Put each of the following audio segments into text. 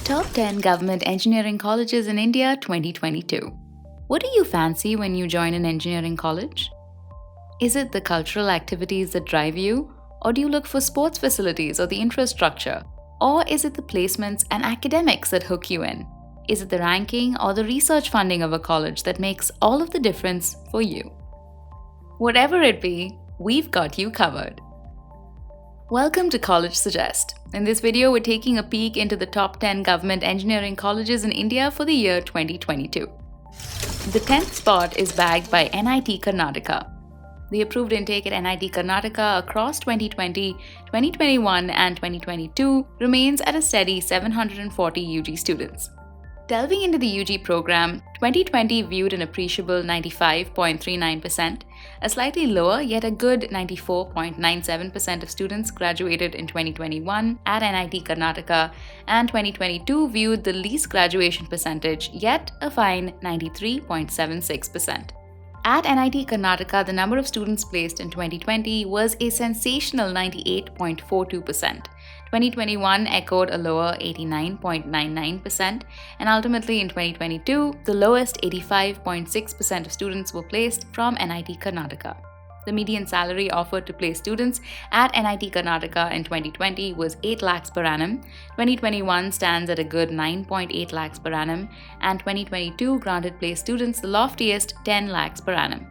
Top 10 Government Engineering Colleges in India 2022. What do you fancy when you join an engineering college? Is it the cultural activities that drive you? Or do you look for sports facilities or the infrastructure? Or is it the placements and academics that hook you in? Is it the ranking or the research funding of a college that makes all of the difference for you? Whatever it be, we've got you covered. Welcome to College Suggest. In this video, we're taking a peek into the top 10 government engineering colleges in India for the year 2022. The 10th spot is bagged by NIT Karnataka. The approved intake at NIT Karnataka across 2020, 2021 and 2022 remains at a steady 740 UG students. Delving into the UG program, 2020 viewed an appreciable 95.39%, a slightly lower yet a good 94.97% of students graduated in 2021 at NIT Karnataka, and 2022 viewed the least graduation percentage yet a fine 93.76%. At NIT Karnataka, the number of students placed in 2020 was a sensational 98.42%. 2021 echoed a lower 89.99%, and ultimately in 2022, the lowest 85.6% of students were placed from NIT Karnataka. The median salary offered to place students at NIT Karnataka in 2020 was 8 lakhs per annum, 2021 stands at a good 9.8 lakhs per annum, and 2022 granted place students the loftiest 10 lakhs per annum.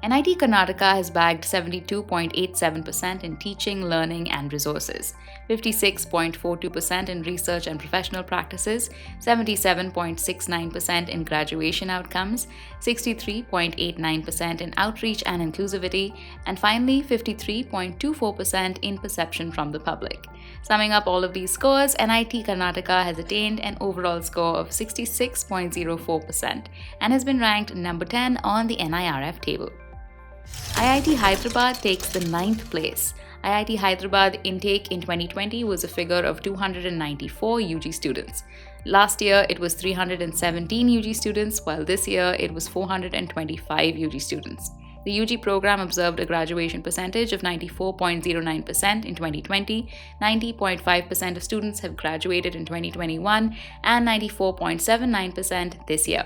NIT Karnataka has bagged 72.87% in teaching, learning and resources, 56.42% in research and professional practices, 77.69% in graduation outcomes, 63.89% in outreach and inclusivity, and finally 53.24% in perception from the public. Summing up all of these scores, NIT Karnataka has attained an overall score of 66.04% and has been ranked number 10 on the NIRF table. IIT Hyderabad takes the 9th place. IIT Hyderabad intake in 2020 was a figure of 294 UG students. Last year, it was 317 UG students, while this year it was 425 UG students. The UG program observed a graduation percentage of 94.09% in 2020, 90.5% of students have graduated in 2021, and 94.79% this year.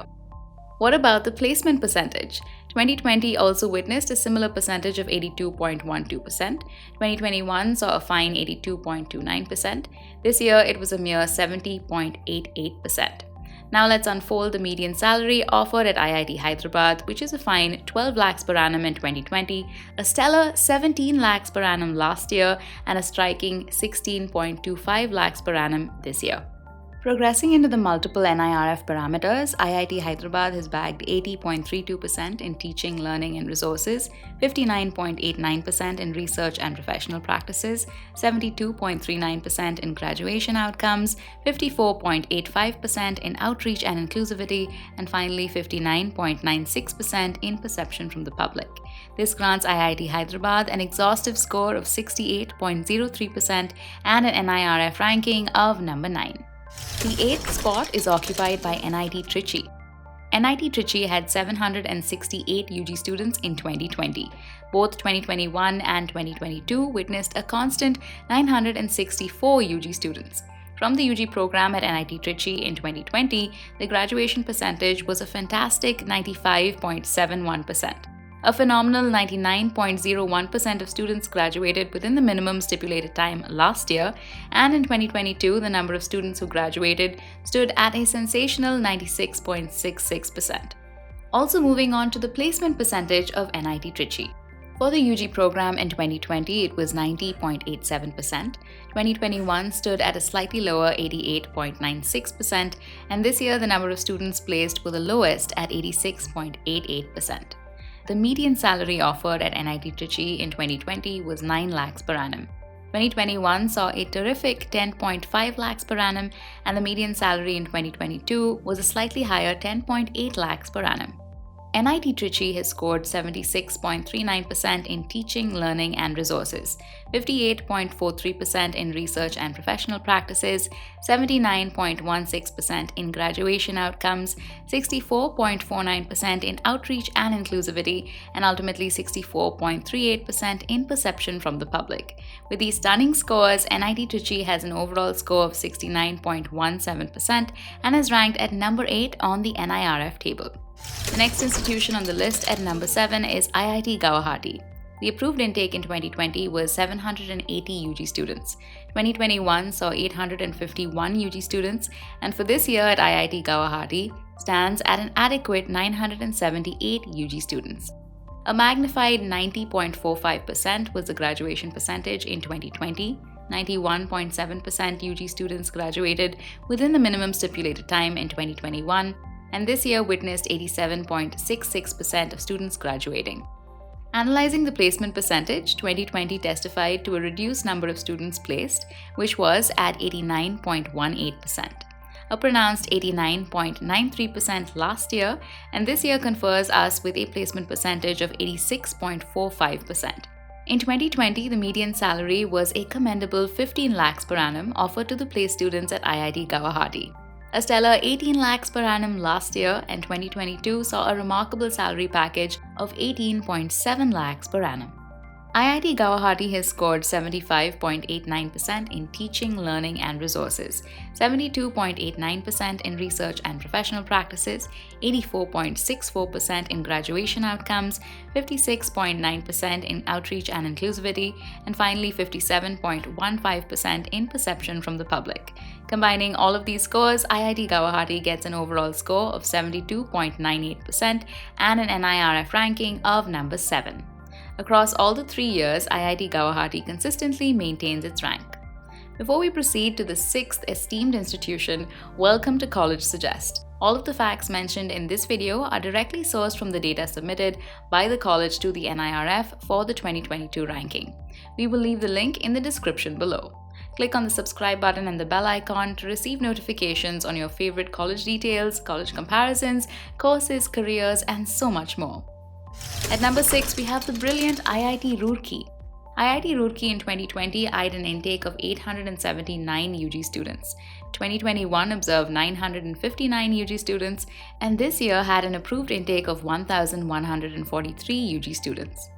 What about the placement percentage? 2020 also witnessed a similar percentage of 82.12%. 2021 saw a fine 82.29%. This year it was a mere 70.88%. Now let's unfold the median salary offered at IIT Hyderabad, which is a fine 12 lakhs per annum in 2020, a stellar 17 lakhs per annum last year, and a striking 16.25 lakhs per annum this year. Progressing into the multiple NIRF parameters, IIT Hyderabad has bagged 80.32% in teaching, learning and resources, 59.89% in research and professional practices, 72.39% in graduation outcomes, 54.85% in outreach and inclusivity, and finally 59.96% in perception from the public. This grants IIT Hyderabad an exhaustive score of 68.03% and an NIRF ranking of number 9. The 8th spot is occupied by NIT Trichy. NIT Trichy had 768 UG students in 2020. Both 2021 and 2022 witnessed a constant 964 UG students. From the UG program at NIT Trichy in 2020, the graduation percentage was a fantastic 95.71%. A phenomenal 99.01% of students graduated within the minimum stipulated time last year, and in 2022, the number of students who graduated stood at a sensational 96.66%. Also moving on to the placement percentage of NIT Trichy. For the UG program in 2020, it was 90.87%. 2021 stood at a slightly lower 88.96%, and this year the number of students placed were the lowest at 86.88%. The median salary offered at NIT Trichy in 2020 was 9 lakhs per annum. 2021 saw a terrific 10.5 lakhs per annum, and the median salary in 2022 was a slightly higher 10.8 lakhs per annum. NIT Trichy has scored 76.39% in teaching, learning and resources, 58.43% in research and professional practices, 79.16% in graduation outcomes, 64.49% in outreach and inclusivity, and ultimately 64.38% in perception from the public. With these stunning scores, NIT Trichy has an overall score of 69.17% and is ranked at number 8 on the NIRF table. The next institution on the list at number 7 is IIT Guwahati. The approved intake in 2020 was 780 UG students. 2021 saw 851 UG students, and for this year at IIT Guwahati stands at an adequate 978 UG students. A magnified 90.45% was the graduation percentage in 2020. 91.7% UG students graduated within the minimum stipulated time in 2021, and this year witnessed 87.66% of students graduating. Analyzing the placement percentage, 2020 testified to a reduced number of students placed, which was at 89.18%. A pronounced 89.93% last year, and this year confers us with a placement percentage of 86.45%. In 2020, the median salary was a commendable 15 lakhs per annum offered to the placed students at IIT Guwahati. A stellar 18 lakhs per annum last year, and 2022 saw a remarkable salary package of 18.7 lakhs per annum. IIT Guwahati has scored 75.89% in teaching, learning and resources, 72.89% in research and professional practices, 84.64% in graduation outcomes, 56.9% in outreach and inclusivity, and finally 57.15% in perception from the public. Combining all of these scores, IIT Guwahati gets an overall score of 72.98% and an NIRF ranking of number 7. Across all the 3 years, IIT Guwahati consistently maintains its rank. Before we proceed to the 6th esteemed institution, welcome to College Suggest. All of the facts mentioned in this video are directly sourced from the data submitted by the college to the NIRF for the 2022 ranking. We will leave the link in the description below. Click on the subscribe button and the bell icon to receive notifications on your favorite college details, college comparisons, courses, careers, and so much more. At number 6, we have the brilliant IIT Roorkee. IIT Roorkee in 2020 eyed an intake of 879 UG students. 2021 observed 959 UG students, and this year had an approved intake of 1,143 UG students.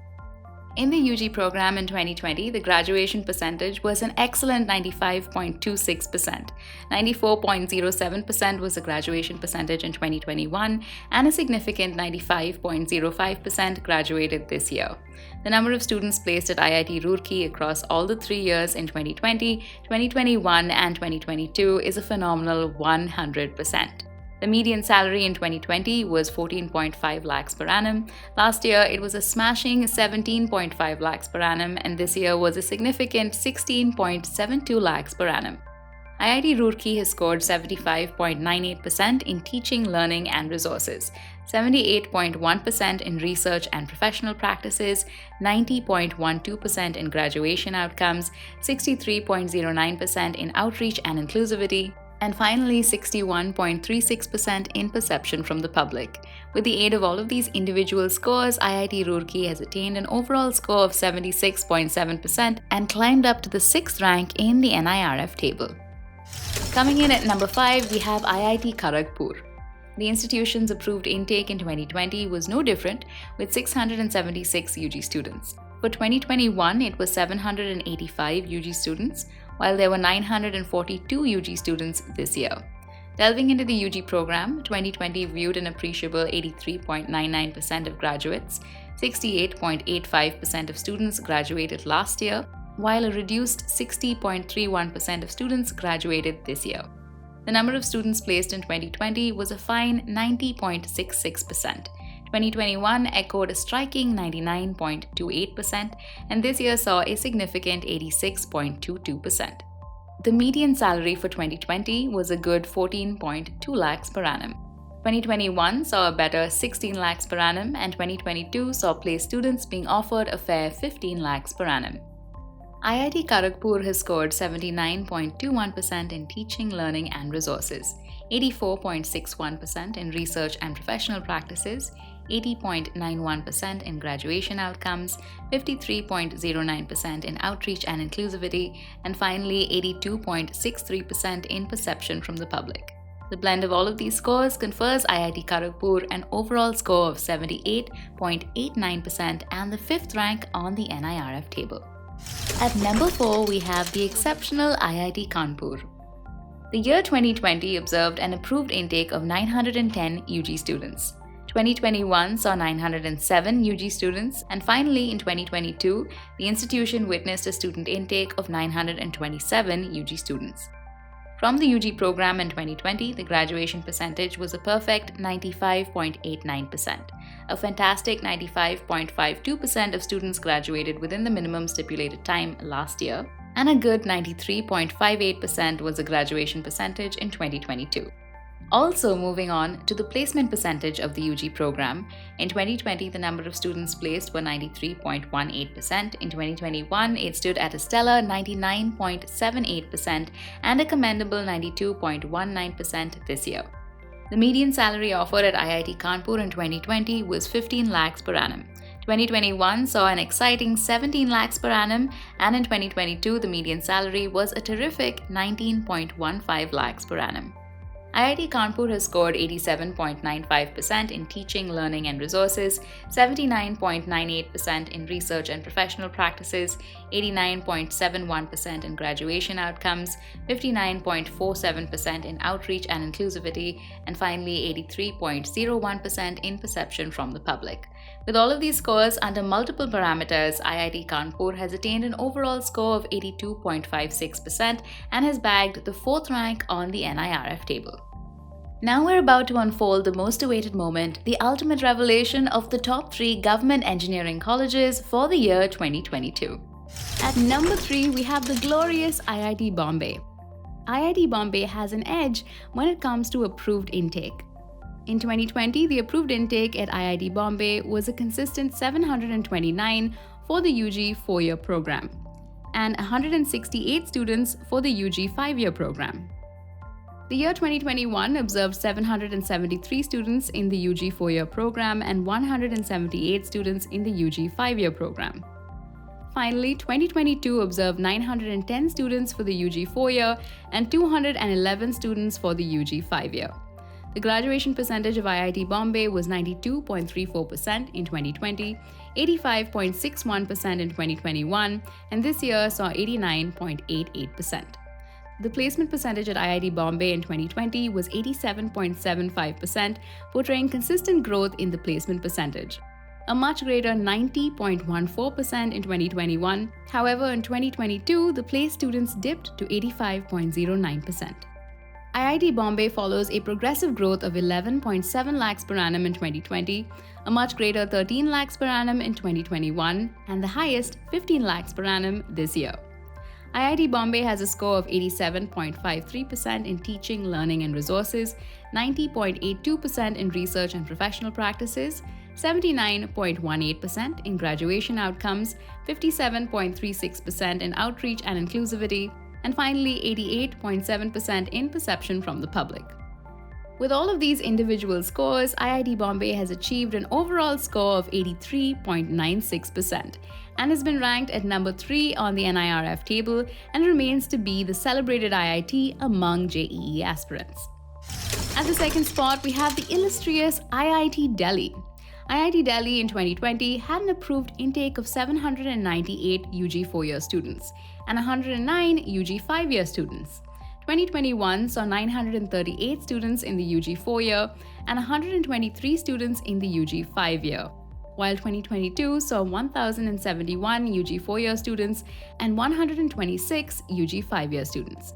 In the UG program in 2020, the graduation percentage was an excellent 95.26%. 94.07% was the graduation percentage in 2021, and a significant 95.05% graduated this year. The number of students placed at IIT Roorkee across all the 3 years in 2020, 2021, and 2022 is a phenomenal 100%. The median salary in 2020 was 14.5 lakhs per annum. Last year, it was a smashing 17.5 lakhs per annum, and this year was a significant 16.72 lakhs per annum. IIT Roorkee has scored 75.98% in teaching, learning and resources, 78.1% in research and professional practices, 90.12% in graduation outcomes, 63.09% in outreach and inclusivity, and finally 61.36% in perception from the public. With the aid of all of these individual scores, IIT Roorkee has attained an overall score of 76.7% and climbed up to the 6th rank in the NIRF table. Coming in at number 5, we have IIT Kharagpur. The institution's approved intake in 2020 was no different, with 676 UG students. For 2021, it was 785 UG students, while there were 942 UG students this year. Delving into the UG program, 2020 viewed an appreciable 83.99% of graduates, 68.85% of students graduated last year, while a reduced 60.31% of students graduated this year. The number of students placed in 2020 was a fine 90.66%. 2021 echoed a striking 99.28%, and this year saw a significant 86.22%. The median salary for 2020 was a good 14.2 lakhs per annum. 2021 saw a better 16 lakhs per annum, and 2022 saw placed students being offered a fair 15 lakhs per annum. IIT Kharagpur has scored 79.21% in teaching, learning and resources, 84.61% in research and professional practices, 80.91% in graduation outcomes, 53.09% in outreach and inclusivity, and finally 82.63% in perception from the public. The blend of all of these scores confers IIT Kharagpur an overall score of 78.89% and the 5th rank on the NIRF table. At number 4, we have the exceptional IIT Kanpur. The year 2020 observed an approved intake of 910 UG students. 2021 saw 907 UG students, and finally in 2022, the institution witnessed a student intake of 927 UG students. From the UG program in 2020, the graduation percentage was a perfect 95.89%. A fantastic 95.52% of students graduated within the minimum stipulated time last year, and a good 93.58% was the graduation percentage in 2022. Also, moving on to the placement percentage of the UG program, in 2020 the number of students placed were 93.18%, in 2021 it stood at a stellar 99.78% and a commendable 92.19% this year. The median salary offered at IIT Kanpur in 2020 was 15 lakhs per annum. 2021 saw an exciting 17 lakhs per annum, and in 2022 the median salary was a terrific 19.15 lakhs per annum. IIT Kanpur has scored 87.95% in teaching, learning and resources, 79.98% in research and professional practices, 89.71% in graduation outcomes, 59.47% in outreach and inclusivity, and finally 83.01% in perception from the public. With all of these scores under multiple parameters, IIT Kanpur has attained an overall score of 82.56% and has bagged the 4th rank on the NIRF table. Now we're about to unfold the most awaited moment, the ultimate revelation of the top 3 government engineering colleges for the year 2022. At number 3, we have the glorious IIT Bombay. IIT Bombay has an edge when it comes to approved intake. In 2020, the approved intake at IIT Bombay was a consistent 729 for the UG 4-year program and 168 students for the UG 5-year program. The year 2021 observed 773 students in the UG 4-year program and 178 students in the UG 5-year program. Finally, 2022 observed 910 students for the UG 4-year and 211 students for the UG 5-year. The graduation percentage of IIT Bombay was 92.34% in 2020, 85.61% in 2021, and this year saw 89.88%. The placement percentage at IIT Bombay in 2020 was 87.75%, portraying consistent growth in the placement percentage. A much greater 90.14% in 2021. However, in 2022, the placed students dipped to 85.09%. IIT Bombay follows a progressive growth of 11.7 lakhs per annum in 2020, a much greater 13 lakhs per annum in 2021, and the highest 15 lakhs per annum this year. IIT Bombay has a score of 87.53% in teaching, learning and resources, 90.82% in research and professional practices, 79.18% in graduation outcomes, 57.36% in outreach and inclusivity, and finally 88.7% in perception from the public. With all of these individual scores, IIT Bombay has achieved an overall score of 83.96% and has been ranked at number 3 on the NIRF table and remains to be the celebrated IIT among JEE aspirants. At the second spot, we have the illustrious IIT Delhi. IIT Delhi in 2020 had an approved intake of 798 UG 4-year students and 109 UG 5-year students. 2021 saw 938 students in the UG 4-year and 123 students in the UG 5-year, while 2022 saw 1,071 UG 4-year students and 126 UG 5-year students.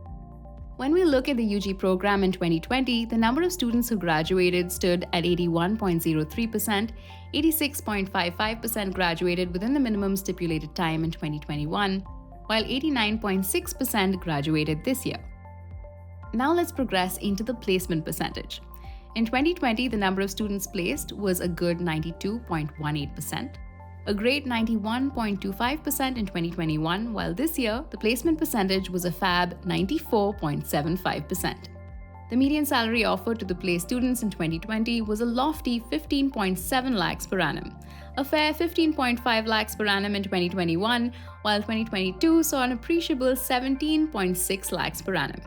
When we look at the UG program in 2020, the number of students who graduated stood at 81.03%, 86.55% graduated within the minimum stipulated time in 2021, while 89.6% graduated this year. Now let's progress into the placement percentage. In 2020, the number of students placed was a good 92.18%, a great 91.25% in 2021, while this year the placement percentage was a fab 94.75%. The median salary offered to the placed students in 2020 was a lofty 15.7 lakhs per annum, a fair 15.5 lakhs per annum in 2021, while 2022 saw an appreciable 17.6 lakhs per annum.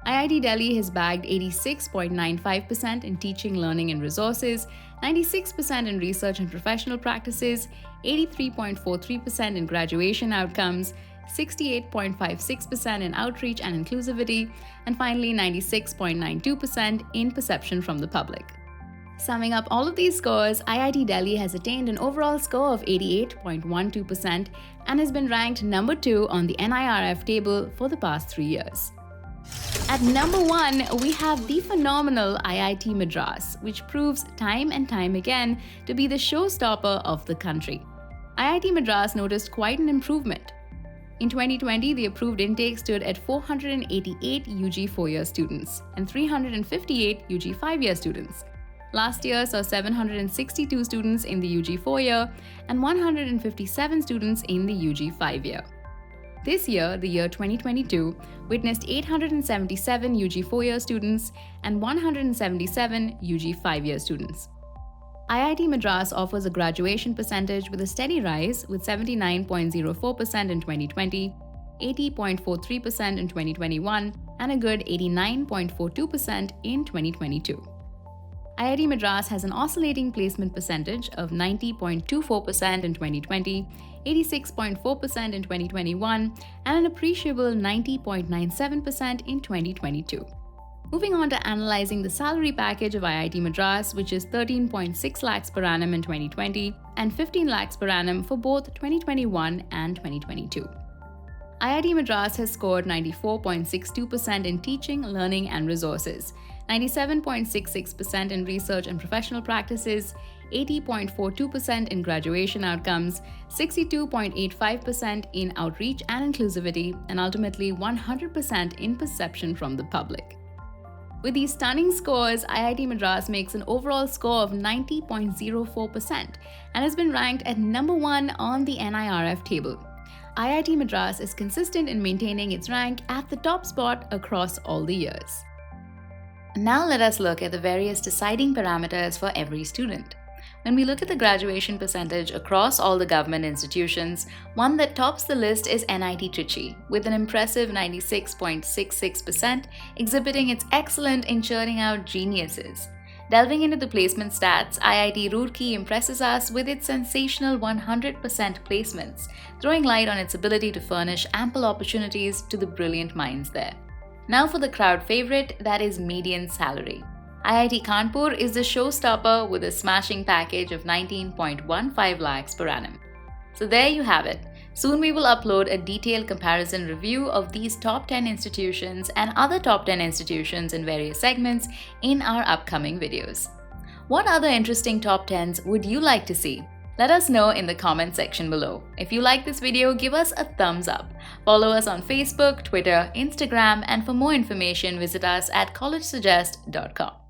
IIT Delhi has bagged 86.95% in teaching, learning and resources, 96% in research and professional practices, 83.43% in graduation outcomes, 68.56% in outreach and inclusivity, and finally 96.92% in perception from the public. Summing up all of these scores, IIT Delhi has attained an overall score of 88.12% and has been ranked number 2 on the NIRF table for the past 3 years. At number 1, we have the phenomenal IIT Madras, which proves time and time again to be the showstopper of the country. IIT Madras noticed quite an improvement. In 2020, the approved intake stood at 488 UG 4-year students and 358 UG 5-year students. Last year saw 762 students in the UG 4-year and 157 students in the UG 5-year. This year, the year 2022, witnessed 877 UG 4-year students and 177 UG 5-year students. IIT Madras offers a graduation percentage with a steady rise, with 79.04% in 2020, 80.43% in 2021, and a good 89.42% in 2022. IIT Madras has an oscillating placement percentage of 90.24% in 2020, 86.4% in 2021, and an appreciable 90.97% in 2022. Moving on to analyzing the salary package of IIT Madras, which is 13.6 lakhs per annum in 2020 and 15 lakhs per annum for both 2021 and 2022. IIT Madras has scored 94.62% in teaching, learning and resources, 97.66% in research and professional practices, 80.42% in graduation outcomes, 62.85% in outreach and inclusivity, and ultimately 100% in perception from the public. With these stunning scores, IIT Madras makes an overall score of 90.04% and has been ranked at number 1 on the NIRF table. IIT Madras is consistent in maintaining its rank at the top spot across all the years. Now let us look at the various deciding parameters for every student. When we look at the graduation percentage across all the government institutions, one that tops the list is NIT Trichy, with an impressive 96.66%, exhibiting its excellence in churning out geniuses. Delving into the placement stats, IIT Roorkee impresses us with its sensational 100% placements, throwing light on its ability to furnish ample opportunities to the brilliant minds there. Now for the crowd favorite, that is median salary. IIT Kanpur is the showstopper with a smashing package of 19.15 lakhs per annum. So there you have it. Soon we will upload a detailed comparison review of these top 10 institutions and other top 10 institutions in various segments in our upcoming videos. What other interesting top 10s would you like to see? Let us know in the comment section below. If you like this video, give us a thumbs up. Follow us on Facebook, Twitter, Instagram, and for more information, visit us at collegesuggest.com.